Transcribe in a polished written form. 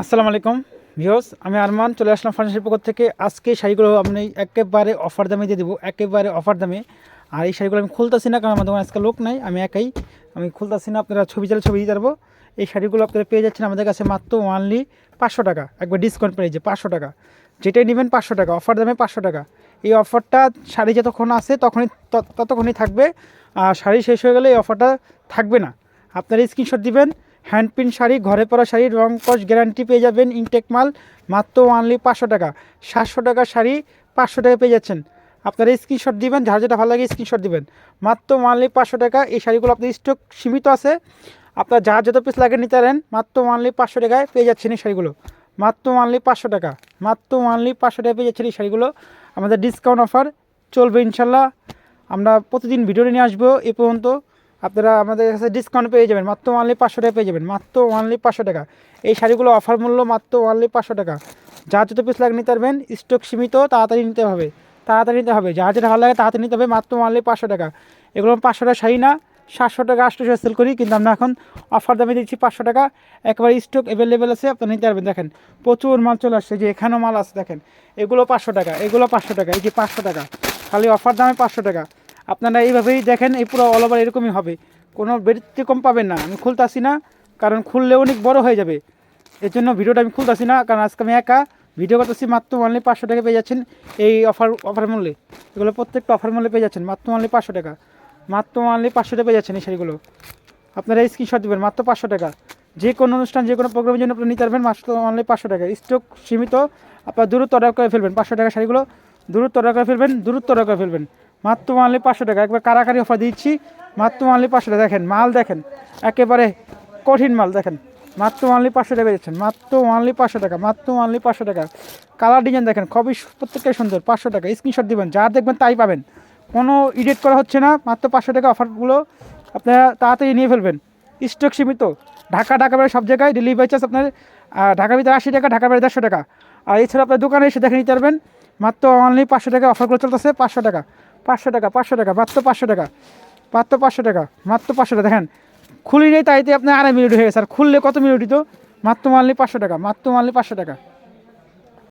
আসসালামু আলাইকুম ভিউয়ার্স, আমি আরমান চলে আসলাম ফার্নিচারের পক্ষ থেকে। আজকে শাড়িগুলো আমি একেবারে অফার দামে দিয়ে দেবো, একেবারে অফার দামে। আর এই শাড়িগুলো আমি খুলতেছি না, কারণ আমাদের আজকে লোক নাই, আমি একাই, আমি খুলতেছি না। আপনারা ছবি চাইলে ছবি দিতে পারবো। এই শাড়িগুলো আপনারা পেয়ে যাচ্ছেন আমাদের কাছে মাত্র অনলি 500 টাকা, একবার ডিসকাউন্ট প্রাইজে 500 টাকা। যেটাই নেবেন 500 টাকা, অফার দামে 500 টাকা। এই অফারটা শাড়ি যতক্ষণ আছে ততক্ষণই থাকবে, আর শাড়ি শেষ হয়ে গেলে এই অফারটা থাকবে না। আপনারা স্ক্রিনশট দিবেন। হ্যান্ড প্রিন্ট শাড়ি, ঘরে পরা শাড়ি, রং কস গ্যারান্টি পেয়ে যাবেন। ইনটেক মাল মাত্র অনলি 500 টাকা। 700 টাকার শাড়ি 500 টাকা পেয়ে যাচ্ছেন। আপনারা স্ক্রিনশট দিবেন, যার যেটা ভালো লাগে স্ক্রিনশট দিবেন। মাত্র অনলি 500 টাকা। এই শাড়িগুলো আপনার স্টক সীমিত আছে, আপনার যার যত পিস লাগে নিতে পারেন। মাত্র অনলি 500 টাকায় পেয়ে যাচ্ছেন এই শাড়িগুলো। মাত্র অনলি 500 টাকা, মাত্র অনলি 500 টাকা পেয়ে যাচ্ছেন এই শাড়িগুলো। আমাদের ডিসকাউন্ট অফার চলবে ইনশাল্লাহ। আমরা প্রতিদিন ভিডিও নিয়ে আসবো। এ পর্যন্ত আপনারা আমাদের কাছে ডিসকাউন্ট পেয়ে যাবেন, মাত্র অনলি 500 টাকা পেয়ে যাবেন, মাত্র অনলি 500 টাকা। এই শাড়িগুলো অফার মূল্য মাত্র অনলি 500 টাকা। যার যত পিস লাগে নিতে পারবেন, স্টক সীমিত, তাড়াতাড়ি নিতে হবে, তাড়াতাড়ি নিতে হবে। যার যেটা ভালো লাগে তাড়াতাড়ি নিতে হবে, মাত্র অনলি 500 টাকা। এগুলো 500 টাকা শাড়ি না, 700 টাকা 800 সেল করি, কিন্তু আমরা এখন অফার দামে দিচ্ছি 500 টাকা। একেবারে স্টক অ্যাভেলেবেল আছে, আপনারা নিতে পারবেন। দেখেন প্রচুর মাল চলে আসছে, যে এখানেও মাল আছে দেখেন। এগুলো 500 টাকা, এগুলো 500 টাকা, এই যে 500 টাকা, খালি অফার দামে 500 টাকা। আপনারা এইভাবেই দেখেন, এই পুরো অল ওভার এরকমই হবে, কোনো ব্যতিক্রম পাবেন না। আমি খুলতাছি না, কারণ খুললে অনেক বড় হয়ে যাবে, এর জন্য ভিডিওটা আমি খুলতাছি না, কারণ আজকে আমি একা ভিডিও করতেছি। মাত্র অনলি 500 টাকা পেয়ে যাচ্ছেন এই অফার মূল্যে। এগুলো প্রত্যেকটা অফার মূল্যে পেয়ে যাচ্ছেন মাত্র অনলি 500 টাকা, মাত্র অনলি 500 টাকা পেয়ে যাচ্ছেন এই শাড়িগুলো। আপনারা স্ক্রিনশট দেবেন, মাত্র 500 টাকা। যে কোনো অনুষ্ঠান, যে কোনো প্রোগ্রামের জন্য আপনি নিতে পারবেন, মাত্র অনলি 500 টাকা। স্টক সীমিত, আপনার দ্রুত অর্ডার করে ফেলবেন। 500 টাকা শাড়িগুলো দ্রুত অর্ডার করে ফেলবেন, দ্রুত অর্ডার করে ফেলবেন। মাত্র অনলি 500 টাকা, একবার কারাকারি অফার দিচ্ছি। মাত্র অনলি 500 টাকা। দেখেন মাল, দেখেন একেবারে কঠিন মাল, দেখেন মাত্র অনলি 500 টাকা পেয়েছেন, মাত্র অনলি 500 টাকা, মাত্র অনলি 500 টাকা। কালার ডিজাইন দেখেন, খুবই প্রত্যেকটাই সুন্দর। 500 টাকা স্ক্রিনশট দিবেন, যা দেখবেন তাই পাবেন, কোনো এডিট করা হচ্ছে না। মাত্র 500 টাকা অফারগুলো আপনারা তাড়াতাড়ি নিয়ে ফেলবেন। স্টক সীমিত, ঢাকা বাইরে সব জায়গায় ডেলিভারি চার্জ আপনার ঢাকার ভিতরে 80 টাকা, ঢাকার বাইরে 150 টাকা। আর এছাড়া আপনার দোকানে এসে দেখে নিতে পারবেন। মাত্র অনলি 500 টাকা অফারগুলো চলতেছে। 500 টাকা, 500 টাকা, 500 টাকা, মাত্র 500 টাকা, মাত্র 500 টাকা, মাত্র 500 টাকা। দেখেন খুলি নেই, তাইতে আপনার 2.5 মিনিট হয়ে গেছে, আর খুললে কত মিনিট দিত। মাত্র অনলি 500 টাকা, মাত্র অনলি 500 টাকা।